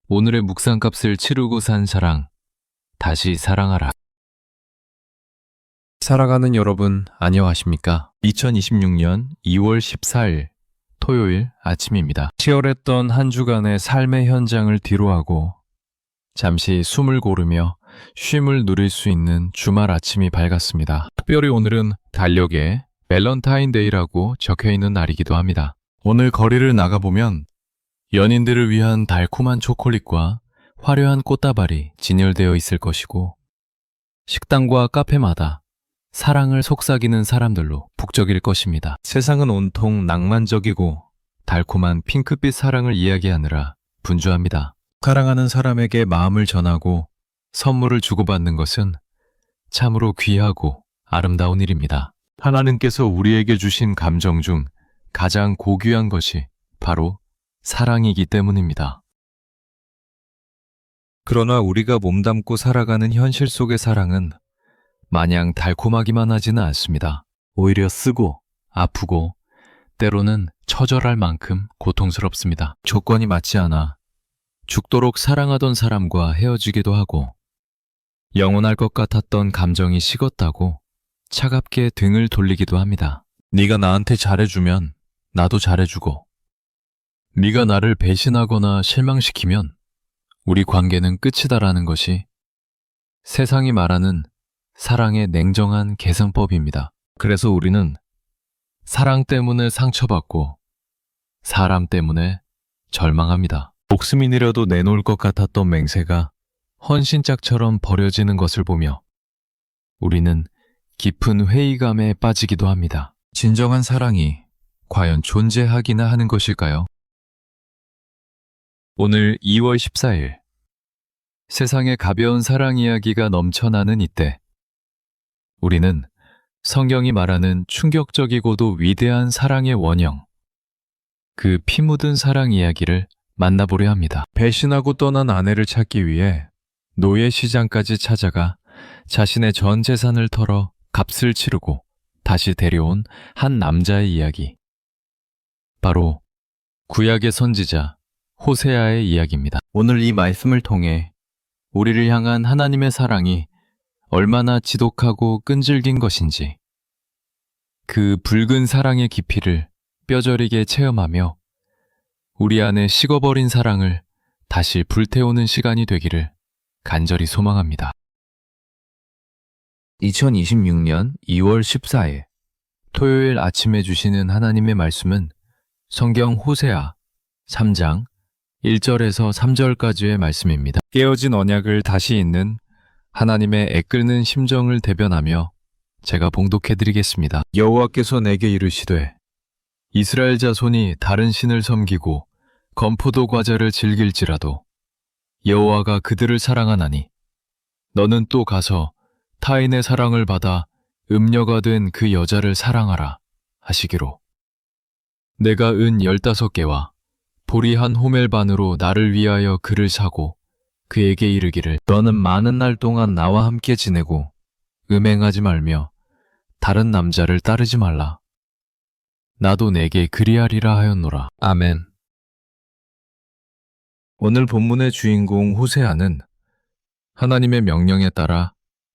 오늘의 묵상값을 치르고 산 사랑, 다시 사랑하라. 살아가는 여러분, 안녕하십니까? 2026년 2월 14일 토요일 아침입니다. 치열했던 한 주간의 삶의 현장을 뒤로하고 잠시 숨을 고르며 쉼을 누릴 수 있는 주말 아침이 밝았습니다. 특별히 오늘은 달력에 밸런타인데이라고 적혀있는 날이기도 합니다. 오늘 거리를 나가보면 연인들을 위한 달콤한 초콜릿과 화려한 꽃다발이 진열되어 있을 것이고, 식당과 카페마다 사랑을 속삭이는 사람들로 북적일 것입니다. 세상은 온통 낭만적이고 달콤한 핑크빛 사랑을 이야기하느라 분주합니다. 사랑하는 사람에게 마음을 전하고 선물을 주고받는 것은 참으로 귀하고 아름다운 일입니다. 하나님께서 우리에게 주신 감정 중 가장 고귀한 것이 바로 사랑이기 때문입니다. 그러나 우리가 몸담고 살아가는 현실 속의 사랑은 마냥 달콤하기만 하지는 않습니다. 오히려 쓰고 아프고 때로는 처절할 만큼 고통스럽습니다. 조건이 맞지 않아 죽도록 사랑하던 사람과 헤어지기도 하고, 영원할 것 같았던 감정이 식었다고 차갑게 등을 돌리기도 합니다. 네가 나한테 잘해주면 나도 잘해주고, 네가 나를 배신하거나 실망시키면 우리 관계는 끝이다라는 것이 세상이 말하는 사랑의 냉정한 계산법입니다. 그래서 우리는 사랑 때문에 상처받고 사람 때문에 절망합니다. 목숨이 내려도 내놓을 것 같았던 맹세가 헌신짝처럼 버려지는 것을 보며 우리는 깊은 회의감에 빠지기도 합니다. 진정한 사랑이 과연 존재하기나 하는 것일까요? 오늘 2월 14일, 세상에 가벼운 사랑 이야기가 넘쳐나는 이때, 우리는 성경이 말하는 충격적이고도 위대한 사랑의 원형, 그 피 묻은 사랑 이야기를 만나보려 합니다. 배신하고 떠난 아내를 찾기 위해 노예 시장까지 찾아가 자신의 전 재산을 털어 값을 치르고 다시 데려온 한 남자의 이야기. 바로 구약의 선지자 호세아의 이야기입니다. 오늘 이 말씀을 통해 우리를 향한 하나님의 사랑이 얼마나 지독하고 끈질긴 것인지, 그 붉은 사랑의 깊이를 뼈저리게 체험하며 우리 안에 식어버린 사랑을 다시 불태우는 시간이 되기를 간절히 소망합니다. 2026년 2월 14일 토요일 아침에 주시는 하나님의 말씀은 성경 호세아 3장 1절에서 3절까지의 말씀입니다. 깨어진 언약을 다시 잇는 하나님의 애끓는 심정을 대변하며 제가 봉독해드리겠습니다. 여호와께서 내게 이르시되, 이스라엘 자손이 다른 신을 섬기고 건포도 과자를 즐길지라도 여호와가 그들을 사랑하나니 너는 또 가서 타인의 사랑을 받아 음녀가 된 그 여자를 사랑하라 하시기로, 내가 은 15개와 보리 한 호멜 반으로 나를 위하여 그를 사고 그에게 이르기를, 너는 많은 날 동안 나와 함께 지내고 음행하지 말며 다른 남자를 따르지 말라. 나도 내게 그리하리라 하였노라. 아멘. 오늘 본문의 주인공 호세아는 하나님의 명령에 따라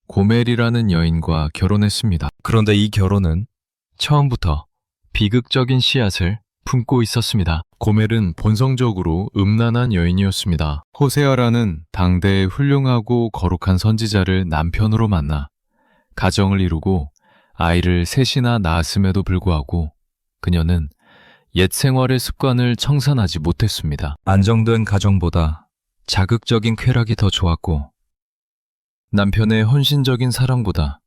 고멜이라는 여인과 결혼했습니다. 그런데 이 결혼은 처음부터 비극적인 씨앗을 품고 있었습니다. 고멜은 본성적으로 음란한 여인이었습니다. 호세아라는 당대의 훌륭하고 거룩한 선지자를 남편으로 만나 가정을 이루고 아이를 셋이나 낳았음에도 불구하고 그녀는 옛 생활의 습관을 청산하지 못했습니다. 안정된 가정보다 자극적인 쾌락이 더 좋았고, 남편의 헌신적인 사랑보다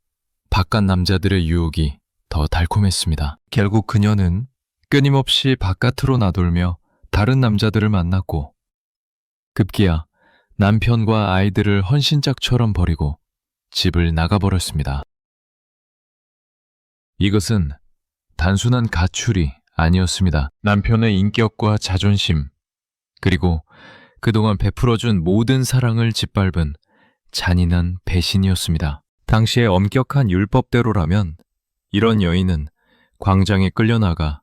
바깥 남자들의 유혹이 더 달콤했습니다. 결국 그녀는 끊임없이 바깥으로 나돌며 다른 남자들을 만났고, 급기야 남편과 아이들을 헌신짝처럼 버리고 집을 나가버렸습니다. 이것은 단순한 가출이 아니었습니다. 남편의 인격과 자존심, 그리고 그동안 베풀어준 모든 사랑을 짓밟은 잔인한 배신이었습니다. 당시의 엄격한 율법대로라면 이런 여인은 광장에 끌려나가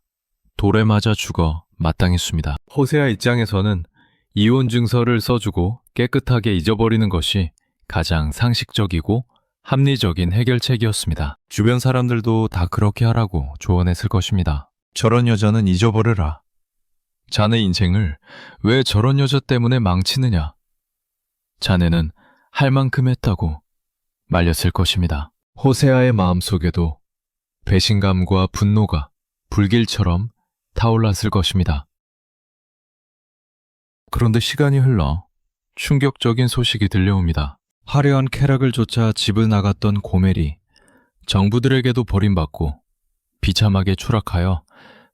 돌에 맞아 죽어 마땅했습니다. 호세아 입장에서는 이혼 증서를 써주고 깨끗하게 잊어버리는 것이 가장 상식적이고 합리적인 해결책이었습니다. 주변 사람들도 다 그렇게 하라고 조언했을 것입니다. 저런 여자는 잊어버려라. 자네 인생을 왜 저런 여자 때문에 망치느냐? 자네는 할 만큼 했다고 말렸을 것입니다. 호세아의 마음속에도 배신감과 분노가 불길처럼 타올랐을 것입니다. 그런데 시간이 흘러 충격적인 소식이 들려옵니다. 화려한 쾌락을 쫓아 집을 나갔던 고멜이 정부들에게도 버림받고 비참하게 추락하여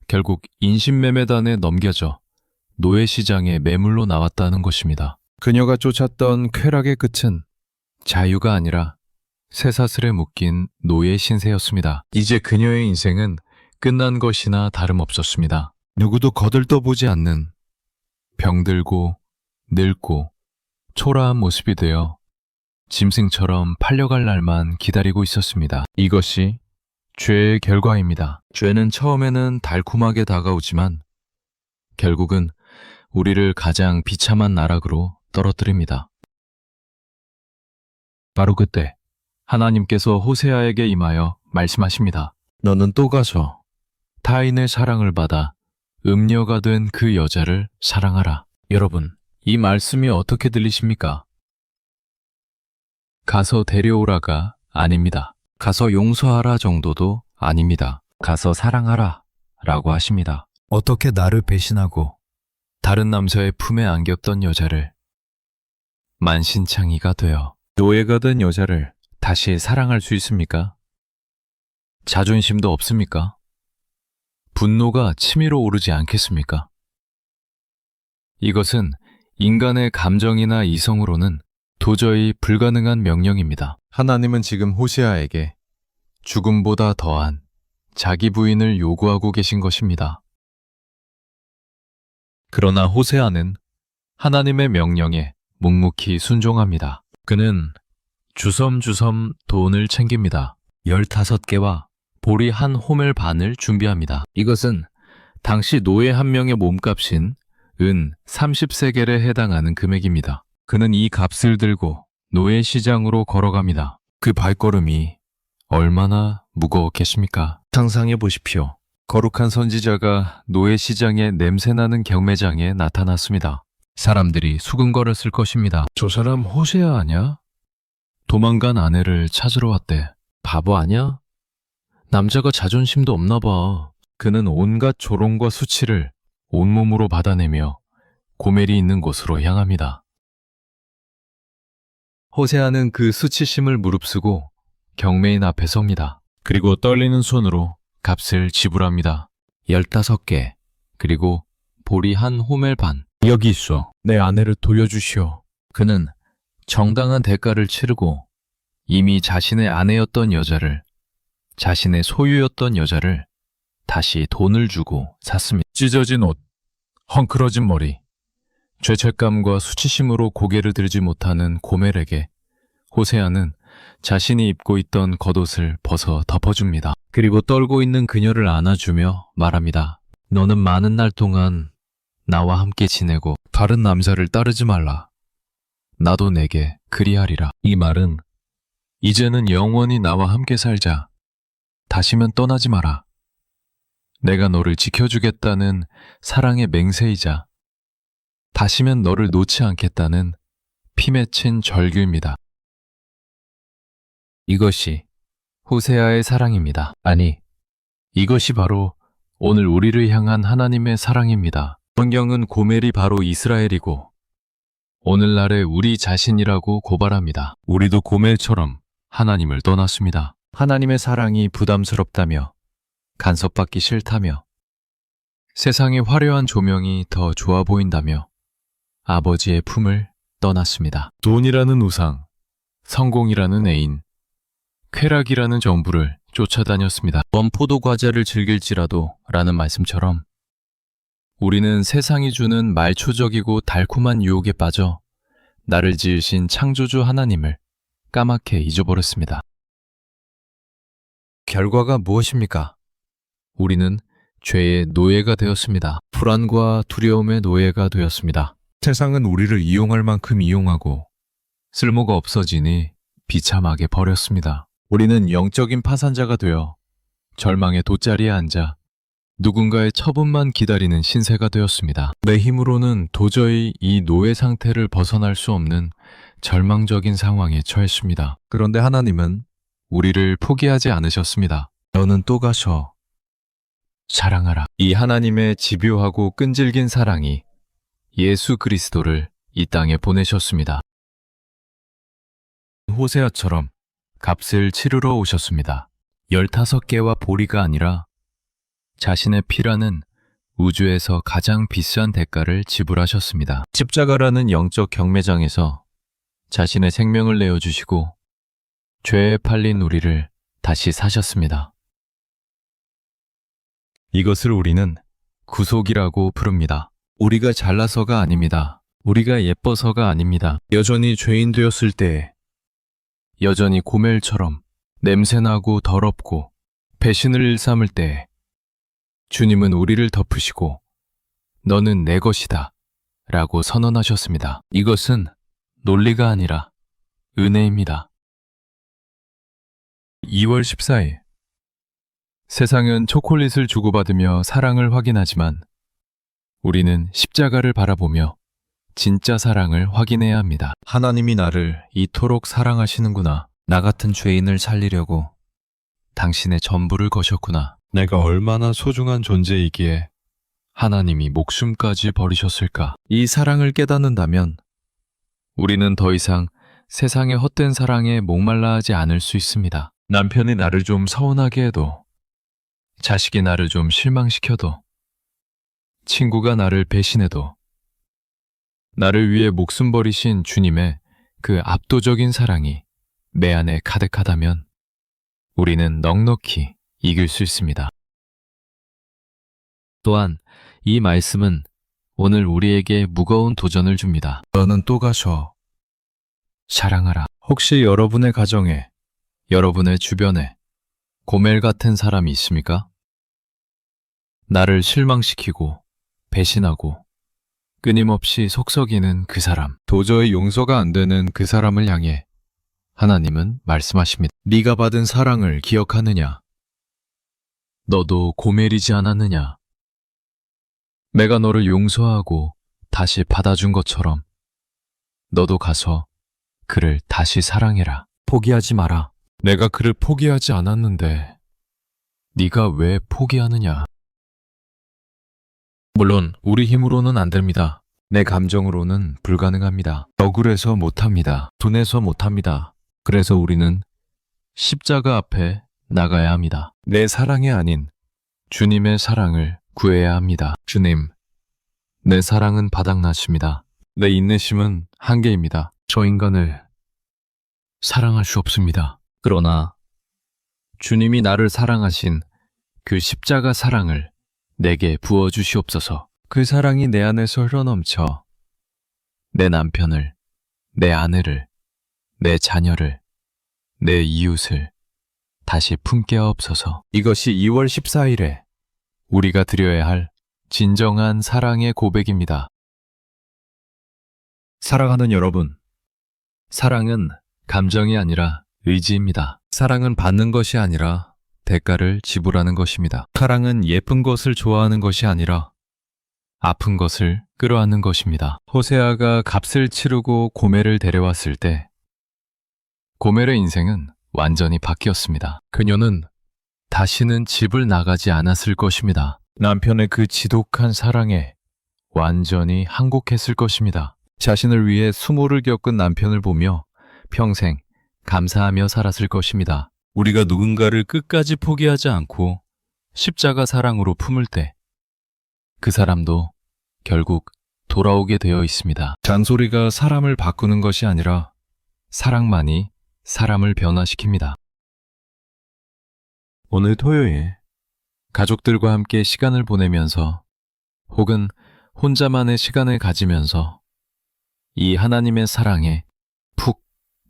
결국 인신매매단에 넘겨져 노예시장의 매물로 나왔다는 것입니다. 그녀가 쫓았던 쾌락의 끝은 자유가 아니라 쇠사슬에 묶인 노예 신세였습니다. 이제 그녀의 인생은 끝난 것이나 다름없었습니다. 누구도 거들떠보지 않는 병들고 늙고 초라한 모습이 되어 짐승처럼 팔려갈 날만 기다리고 있었습니다. 이것이 죄의 결과입니다. 죄는 처음에는 달콤하게 다가오지만 결국은 우리를 가장 비참한 나락으로 떨어뜨립니다. 바로 그때 하나님께서 호세아에게 임하여 말씀하십니다. 너는 또 가서 타인의 사랑을 받아 음녀가 된 그 여자를 사랑하라. 여러분, 이 말씀이 어떻게 들리십니까? 가서 데려오라가 아닙니다. 가서 용서하라 정도도 아닙니다. 가서 사랑하라 라고 하십니다. 어떻게 나를 배신하고 다른 남자의 품에 안겼던 여자를 만신창이가 되어 노예가 된 여자를 다시 사랑할 수 있습니까? 자존심도 없습니까? 분노가 치밀어 오르지 않겠습니까? 이것은 인간의 감정이나 이성으로는 도저히 불가능한 명령입니다. 하나님은 지금 호세아에게 죽음보다 더한 자기 부인을 요구하고 계신 것입니다. 그러나 호세아는 하나님의 명령에 묵묵히 순종합니다. 그는 주섬주섬 돈을 챙깁니다. 15개와 보리 한 호멜 반을 준비합니다. 이것은 당시 노예 한 명의 몸값인 은 30세겔에 해당하는 금액입니다. 그는 이 값을 들고 노예 시장으로 걸어갑니다. 그 발걸음이 얼마나 무거웠겠습니까? 상상해 보십시오. 거룩한 선지자가 노예 시장의 냄새나는 경매장에 나타났습니다. 사람들이 수근거렸을 것입니다. 저 사람 호세아 아냐? 도망간 아내를 찾으러 왔대. 바보 아냐? 남자가 자존심도 없나 봐. 그는 온갖 조롱과 수치를 온몸으로 받아내며 고멜이 있는 곳으로 향합니다. 호세아는 그 수치심을 무릅쓰고 경매인 앞에 섭니다. 그리고 떨리는 손으로 값을 지불합니다. 15개, 그리고 보리 한 호멜 반. 여기 있어. 내 아내를 돌려주시오. 그는 정당한 대가를 치르고 이미 자신의 아내였던 여자를, 자신의 소유였던 여자를 다시 돈을 주고 샀습니다. 찢어진 옷, 헝클어진 머리, 죄책감과 수치심으로 고개를 들지 못하는 고멜에게 호세아는 자신이 입고 있던 겉옷을 벗어 덮어줍니다. 그리고 떨고 있는 그녀를 안아주며 말합니다. 너는 많은 날 동안 나와 함께 지내고 다른 남자를 따르지 말라. 나도 내게 그리하리라. 이 말은 이제는 영원히 나와 함께 살자. 다시면 떠나지 마라. 내가 너를 지켜주겠다는 사랑의 맹세이자 다시면 너를 놓지 않겠다는 피 맺힌 절규입니다. 이것이 호세아의 사랑입니다. 아니, 이것이 바로 오늘 우리를 향한 하나님의 사랑입니다. 성경은 고멜이 바로 이스라엘이고 오늘날의 우리 자신이라고 고발합니다. 우리도 고멜처럼 하나님을 떠났습니다. 하나님의 사랑이 부담스럽다며 간섭받기 싫다며 세상의 화려한 조명이 더 좋아 보인다며 아버지의 품을 떠났습니다. 돈이라는 우상, 성공이라는 애인, 쾌락이라는 정부를 쫓아다녔습니다. 원포도 과자를 즐길지라도 라는 말씀처럼 우리는 세상이 주는 말초적이고 달콤한 유혹에 빠져 나를 지으신 창조주 하나님을 까맣게 잊어버렸습니다. 결과가 무엇입니까? 우리는 죄의 노예가 되었습니다. 불안과 두려움의 노예가 되었습니다. 세상은 우리를 이용할 만큼 이용하고 쓸모가 없어지니 비참하게 버렸습니다. 우리는 영적인 파산자가 되어 절망의 돗자리에 앉아 누군가의 처분만 기다리는 신세가 되었습니다. 내 힘으로는 도저히 이 노예 상태를 벗어날 수 없는 절망적인 상황에 처했습니다. 그런데 하나님은 우리를 포기하지 않으셨습니다. 너는 또 가서 사랑하라. 이 하나님의 집요하고 끈질긴 사랑이 예수 그리스도를 이 땅에 보내셨습니다. 호세아처럼 값을 치르러 오셨습니다. 15개와 보리가 아니라 자신의 피라는 우주에서 가장 비싼 대가를 지불하셨습니다. 십자가라는 영적 경매장에서 자신의 생명을 내어주시고 죄에 팔린 우리를 다시 사셨습니다. 이것을 우리는 구속이라고 부릅니다. 우리가 잘나서가 아닙니다. 우리가 예뻐서가 아닙니다. 여전히 죄인 되었을 때, 여전히 고멜처럼 냄새나고 더럽고 배신을 일삼을 때 주님은 우리를 덮으시고 너는 내 것이다 라고 선언하셨습니다. 이것은 논리가 아니라 은혜입니다. 2월 14일 세상은 초콜릿을 주고받으며 사랑을 확인하지만 우리는 십자가를 바라보며 진짜 사랑을 확인해야 합니다. 하나님이 나를 이토록 사랑하시는구나. 나 같은 죄인을 살리려고 당신의 전부를 거셨구나. 내가 얼마나 소중한 존재이기에 하나님이 목숨까지 버리셨을까. 이 사랑을 깨닫는다면 우리는 더 이상 세상의 헛된 사랑에 목말라 하지 않을 수 있습니다. 남편이 나를 좀 서운하게 해도, 자식이 나를 좀 실망시켜도, 친구가 나를 배신해도 나를 위해 목숨 버리신 주님의 그 압도적인 사랑이 내 안에 가득하다면 우리는 넉넉히 이길 수 있습니다. 또한 이 말씀은 오늘 우리에게 무거운 도전을 줍니다. 너는 또 가서 사랑하라. 혹시 여러분의 가정에, 여러분의 주변에 고멜 같은 사람이 있습니까? 나를 실망시키고 배신하고 끊임없이 속썩이는 그 사람, 도저히 용서가 안 되는 그 사람을 향해 하나님은 말씀하십니다. 네가 받은 사랑을 기억하느냐? 너도 고멜이지 않았느냐? 내가 너를 용서하고 다시 받아준 것처럼 너도 가서 그를 다시 사랑해라. 포기하지 마라. 내가 그를 포기하지 않았는데 네가 왜 포기하느냐? 물론 우리 힘으로는 안 됩니다. 내 감정으로는 불가능합니다. 억울해서 못합니다. 둔해서 못합니다. 그래서 우리는 십자가 앞에 나가야 합니다. 내 사랑이 아닌 주님의 사랑을 구해야 합니다. 주님, 내 사랑은 바닥났습니다. 내 인내심은 한계입니다. 저 인간을 사랑할 수 없습니다. 그러나 주님이 나를 사랑하신 그 십자가 사랑을 내게 부어주시옵소서. 그 사랑이 내 안에서 흘러넘쳐 내 남편을, 내 아내를, 내 자녀를, 내 이웃을 다시 품게 하옵소서. 이것이 2월 14일에 우리가 드려야 할 진정한 사랑의 고백입니다. 사랑하는 여러분, 사랑은 감정이 아니라 의지입니다. 사랑은 받는 것이 아니라 대가를 지불하는 것입니다. 사랑은 예쁜 것을 좋아하는 것이 아니라 아픈 것을 끌어안는 것입니다. 호세아가 값을 치르고 고멜을 데려왔을 때 고멜의 인생은 완전히 바뀌었습니다. 그녀는 다시는 집을 나가지 않았을 것입니다. 남편의 그 지독한 사랑에 완전히 항복했을 것입니다. 자신을 위해 수모를 겪은 남편을 보며 평생 감사하며 살았을 것입니다. 우리가 누군가를 끝까지 포기하지 않고 십자가 사랑으로 품을 때 그 사람도 결국 돌아오게 되어 있습니다. 잔소리가 사람을 바꾸는 것이 아니라 사랑만이 사람을 변화시킵니다. 오늘 토요일 가족들과 함께 시간을 보내면서 혹은 혼자만의 시간을 가지면서 이 하나님의 사랑에 푹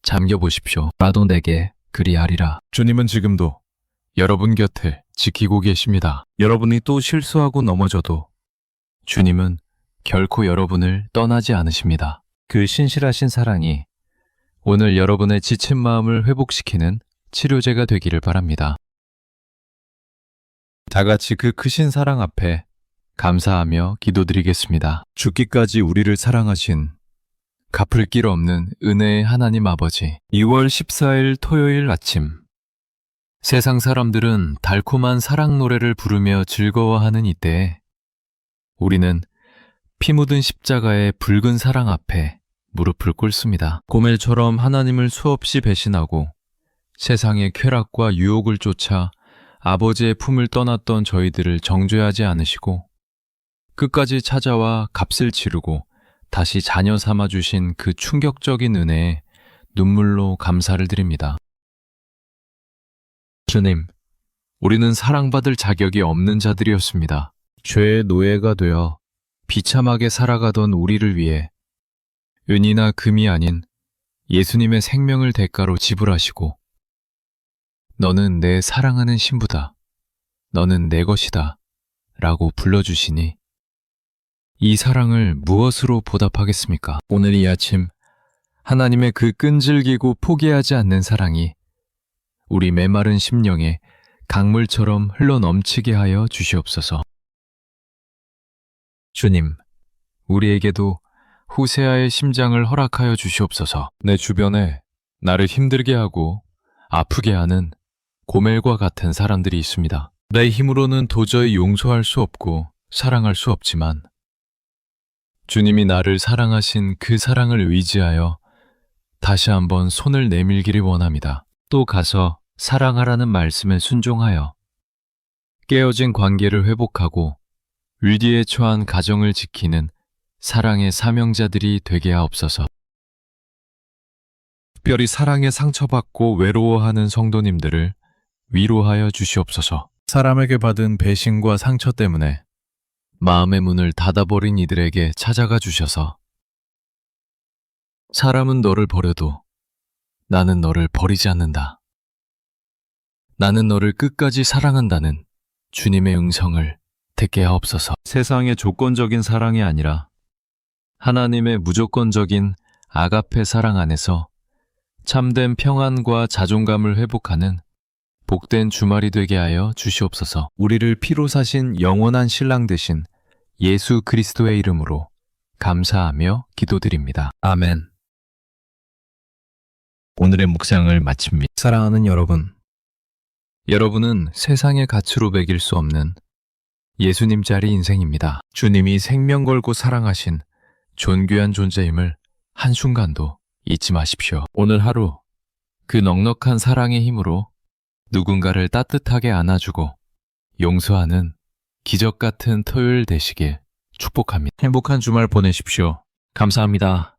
잠겨보십시오. 나도 내게 그리하리라. 주님은 지금도 여러분 곁을 지키고 계십니다. 여러분이 또 실수하고 넘어져도 주님은 결코 여러분을 떠나지 않으십니다. 그 신실하신 사랑이 오늘 여러분의 지친 마음을 회복시키는 치료제가 되기를 바랍니다. 다 같이 그 크신 사랑 앞에 감사하며 기도드리겠습니다. 죽기까지 우리를 사랑하신 갚을 길 없는 은혜의 하나님 아버지, 2월 14일 토요일 아침, 세상 사람들은 달콤한 사랑 노래를 부르며 즐거워하는 이때에 우리는 피 묻은 십자가의 붉은 사랑 앞에 무릎을 꿇습니다. 고멜처럼 하나님을 수없이 배신하고 세상의 쾌락과 유혹을 쫓아 아버지의 품을 떠났던 저희들을 정죄하지 않으시고 끝까지 찾아와 값을 치르고 다시 자녀 삼아주신 그 충격적인 은혜에 눈물로 감사를 드립니다. 주님, 우리는 사랑받을 자격이 없는 자들이었습니다. 죄의 노예가 되어 비참하게 살아가던 우리를 위해 은이나 금이 아닌 예수님의 생명을 대가로 지불하시고 너는 내 사랑하는 신부다. 너는 내 것이다. 라고 불러주시니 이 사랑을 무엇으로 보답하겠습니까? 오늘 이 아침 하나님의 그 끈질기고 포기하지 않는 사랑이 우리 메마른 심령에 강물처럼 흘러넘치게 하여 주시옵소서. 주님, 우리에게도 호세아의 심장을 허락하여 주시옵소서. 내 주변에 나를 힘들게 하고 아프게 하는 고멜과 같은 사람들이 있습니다. 내 힘으로는 도저히 용서할 수 없고 사랑할 수 없지만 주님이 나를 사랑하신 그 사랑을 의지하여 다시 한번 손을 내밀기를 원합니다. 또 가서 사랑하라는 말씀에 순종하여 깨어진 관계를 회복하고 위기에 처한 가정을 지키는 사랑의 사명자들이 되게 하옵소서. 특별히 사랑에 상처받고 외로워하는 성도님들을 위로하여 주시옵소서. 사람에게 받은 배신과 상처 때문에 마음의 문을 닫아버린 이들에게 찾아가 주셔서 사람은 너를 버려도 나는 너를 버리지 않는다. 나는 너를 끝까지 사랑한다는 주님의 음성을 듣게 하옵소서. 세상의 조건적인 사랑이 아니라 하나님의 무조건적인 아가페 사랑 안에서 참된 평안과 자존감을 회복하는 복된 주말이 되게 하여 주시옵소서. 우리를 피로 사신 영원한 신랑 되신 예수 그리스도의 이름으로 감사하며 기도드립니다. 아멘. 오늘의 묵상을 마칩니다. 사랑하는 여러분, 여러분은 세상의 가치로 매길 수 없는 예수님짜리 인생입니다. 주님이 생명 걸고 사랑하신 존귀한 존재임을 한순간도 잊지 마십시오. 오늘 하루 그 넉넉한 사랑의 힘으로 누군가를 따뜻하게 안아주고 용서하는 기적 같은 토요일 되시길 축복합니다. 행복한 주말 보내십시오. 감사합니다.